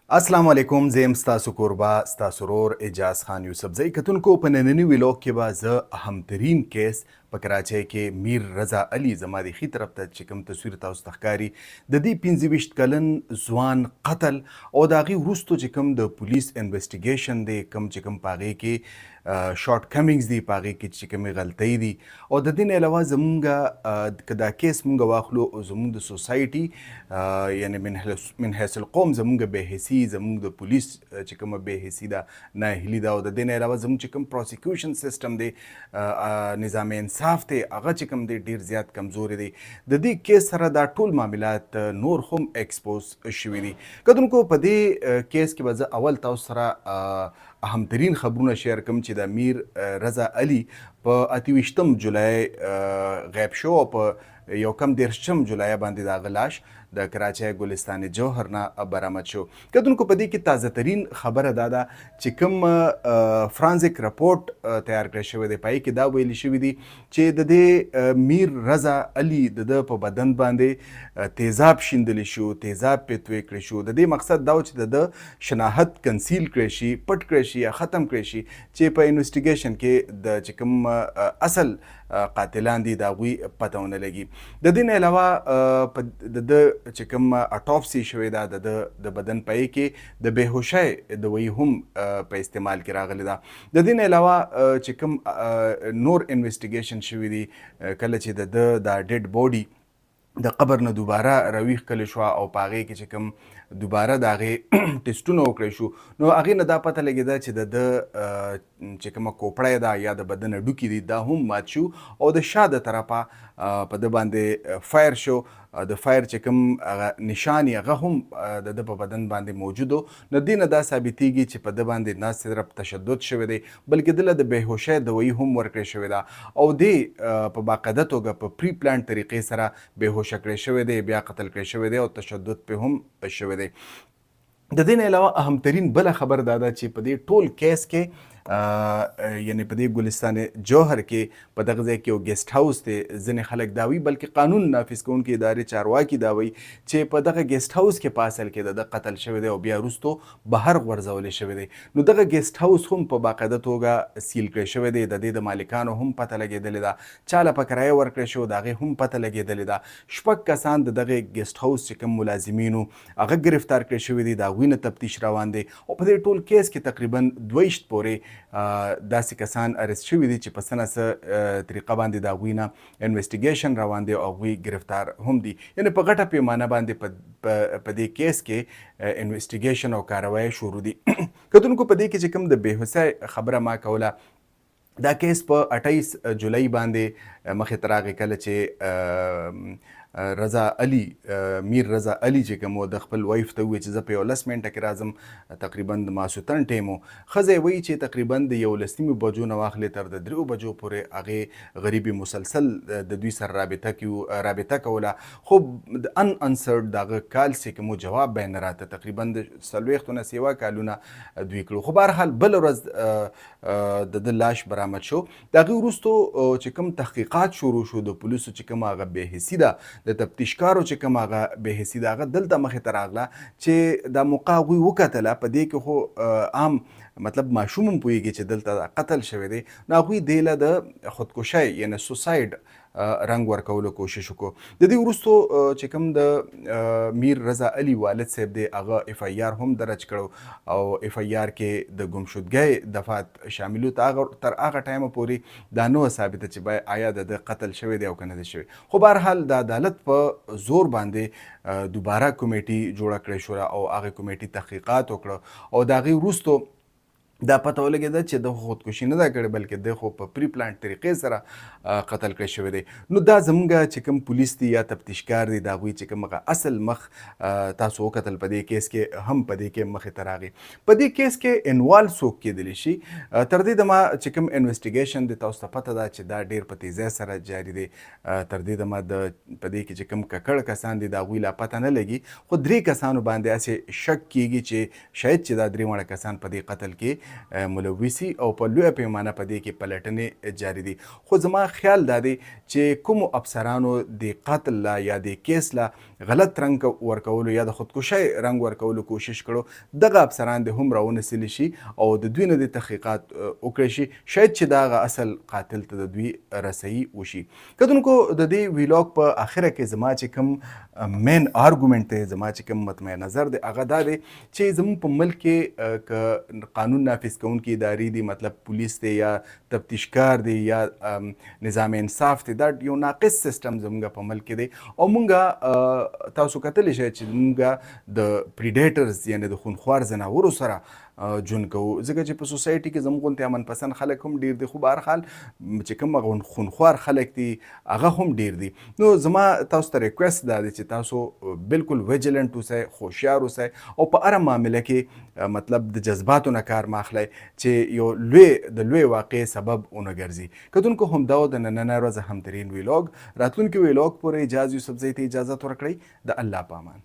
السلام علیکم، زه یم ستاسو کوربه ستاسو ورور اعجاز خان یوسفزی. کتونکو په ننني ویلوګ کې به زه اهمترین کیس په کراچۍ کې میر رضا علي زما د ښي طرف ته چې کوم تصویر تاسو ته ښکاري د دې 25 کلن ځوان قتل او د هغې وروستو چې کوم د پولیس انویسټیګیشن دی کوم چې کوم په هغې کې شارټ کمینګز دي په هغې کې چې کومې غلطۍ دي او د دې نه علاوه زمونږ که دا کیس مونږ واخلو زمونږ د سوسایټي یعنې من حیث القوم زمونږ بېحسي زمونږ د پولیس چې کومه بېحسي ده ناهیلي ده او د دې نه علاوه زمونږ چې کوم پروسیکیوشن سیسټم دی نظام انصاف دی هغه چې کوم دی ډېر زیات کمزوري دی. د دې کیس سره دا ټول معاملات نور هم ایکسپوز شوي دي. کتونکو په دې کیس کې به زه اول تاسو سره اهمترین خبرونه شیر کوم چې د میر رضا علي په 28 جولای غیب شو او په یو کم 13 جولای باندې د هغه لاش د کراچۍ ګلستان جوهر نه برآمد شو. کتونکو په دې کې تازه ترین خبره دا ده چې کوم فرانزیک رپورټ تیار کړی شوی دی په هغې کې دا ویلي شوي دي چې د دې میر رضا علي د ده په بدن باندې تیزاب شیندلی شو، تیزاب پې توی کړی شو. د دې مقصد دا و چې د ده شناخت کنسیل کړی شي، پټ کړی شي یا ختم کړی شي چې په انویسټیګیشن کې د چې کوم اصل قاتلان دي د هغوی پته ونه لګي. د دې نه علاوه د ده چې کوم اټاپسي شوې ده د بدن په کې د بېهوشۍ دوایي هم په استعمال کې راغلې ده. د دې نه علاوه چې کوم نور انویسټیګیشن شوي دي کله چې د ده دا ډیډ باډي د قبر نه دوباره راویښ کړل شوه او په هغې کې چې کوم دوباره د هغې ټیسټونه وکړی شو نو هغې نه دا پته لګېده چې د ده چې کومه کوپړی ده یا د بدن هډوکي دي دا هم مات شو او د شا د طرفه په ده باندې فایر شو. د فایر چې کوم نشان هغه هم د ده په بدن باندې موجود و. نو دې نه دا ثابتېږي چې په ده باندې نه صرف تشدد شوی دی بلکې ده له د بېهوشۍ دوایي هم ورکړې شوې ده او دې په باقاعده توګه په پری پلان طریقې سره بېهوشه کړی شوی دی، بیا قتل کړی شوی دی او تشدد پې هم شوی دی. د دې نه علاوه اهمترین بله خبر دا ده چې په دې ټول کیس کې یعنې په دې ګلستان جوهر کې په دغه ځای کې یو ګیسټ هاوس دی. ځینې خلک دا وایي بلکې قانون نافظ کوونکي ادارې چارواکي دا وایي چې په دغه ګیسټ هاوس کې په اصل کې د ده قتل شوی دی او بیا وروستو بهر غورځولی شوی دی. نو دغه ګیسټ هاوس هم په باقاعده توګه سیل کړی شوی دی. د دې د مالکانو هم پته لګېدلې ده، چا له په کرایه ورکړی شو د هغې هم پته لګېدلې ده. 6 کسان د دغه ګیسټ هاوس چې کوم ملازمین وو هغه ګرفتار کړی شوي دي، د هغوی نه تفتیش روان دی او په دې ټول کیس کې تقریبا 22 پورې داسې کسان ارست شوي دي چې په څه نه څه طریقه باندې د هغوی نه انویسټیګیشن روان دی او هغوی ګرفتار هم دي. یعنې په غټه پیمانه باندې په دې کیس کې انویسټیګیشن او کاروایی شروع دي. کتونکو په دې کې چې کوم د بېهوسۍ خبره ما کوله دا کیس په 28 جولای باندې مخې ته راغی کله چې رضا علي میر رضا علي چې کوم د خپل وایف ته وویل چې زه په 11 منټه کې راځم تقریبا د ماسوتن ټیم و. ښځه یې وایي چې تقریبا د 11 بجو نه واخلې تر د 3 بجو پورې هغې غریبې مسلسل د دوی سره رابطه کوله خو د ان انسرډ د هغه کال چې کوم جواب به یې نه راته تقریبا د 40 نه سیوا کالونه دوی کړو. خو بهرحال بله ورځ د ده لاش برآمد شو. د هغې وروستو چې کوم تحقیقات شروع شو د پولیسو چې کوم هغه بېحسي ده د تفتیشکارو چې کوم هغه بېحسي ده هغه دلته مخې ته راغله چې دا موقع هغوی وکتله په دې کې خو عام مطلب ماشوم هم پوهېږي چې دلته قتل شوی دی نو هغوی دې له د خودکشۍ یعنې سوسایډ رنګ ورکولو کوشش وکړو. د دې وروستو چې کوم د میر رضا علي والد صاحب دی هغه اف آی آر هم درج کړو او اف آی آر کې د ګمشدګۍ دفعات شاملو تر هغه ټایمه پورې دا نه وه ثابته چې آیا د قتل شوی دی او که نه دی شوی. خو بهرحال د عدالت په زور باندې دوباره کمیټي جوړه کړې شوه او هغې کمیټي تحقیقات وکړه او د هغې وروستو دا پته ولګېده چې د خودکشي نه ده کړې بلکې د خو په پری پلانټ طریقې سره قتل کړی شوی دی. نو دا زموږ چې کوم پولیس دي یا تفتیشکار دي د هغوی چې کوم هغه اصل مخ تاسو وکتل په دې کیس کې هم په دې کې مخې ته راغی. په دې کیس کې انوالو څوک کېدلی شي تر دې دمه چې کوم انویسټیګیشن دی تاسو ته پته ده چې دا ډېر په تیزۍ سره جاري دی. تر دې دمه په دې کې چې کوم ککړ کسان دي د هغوی لا پته نه لګي خو 3 کسانو باندې هسې شک کېږي چې شاید چې دا 3 واړه کسان په دې قتل کې ملوثي او په لویه پیمانه په دې کې پلټنې جاري دي. خو زما خیال دا دی چې کومو افسرانو د قتل لا یا د کیس لا غلط رنګ ورکولو یا د خودکشۍ رنګ ورکولو کوشش کړو، دغه افسران د هم راونسلی شي او د دوی نه د تحقیقات وکړی شي، شاید چې دغه اصل قاتل ته د دوی رسیي وشي. کتونکو د دې ویلاګ په اخره کې زما چې کوم مین آرګومنټ دی، زما چې کوم مطمع نظر دی، هغه دا دی چې زموږ په ملک کې که قانون نافذ کوونکي ادارې دي، مطلب پولیس دی یا تفتیشکار دی یا نظام انصاف دی، دا یو ناقص سیستم زموږ په ملک کې دی او مونږ تاسو کتلی شئ چې مونږ د پریډیټرز یعنې د خونخوار ځناورو سره ژوند کوو، ځکه چې په سوسایټي کې زموږ غوندې امن پسند خلک هم ډېر دي، خو به هر حال چې کوم خونخوار خلک دي هغه هم ډېر دي. نو زما تاسو ته ریکویسټ دا دی چې تاسو بالکل ویجیلنټ اوسئ، هوښیار اوسئ او په هره معامله کې مطلب د جذباتو نه کار مه اخلئ چې یو د لوی واقعې سبب ونه ګرځي. کتونکو همدا و د نننۍ ورځ همترین ویلاګ. راتلونکي ویلاګ پورې اجاز یوسفزۍ ته اجازت ورکړئ. د الله په امان.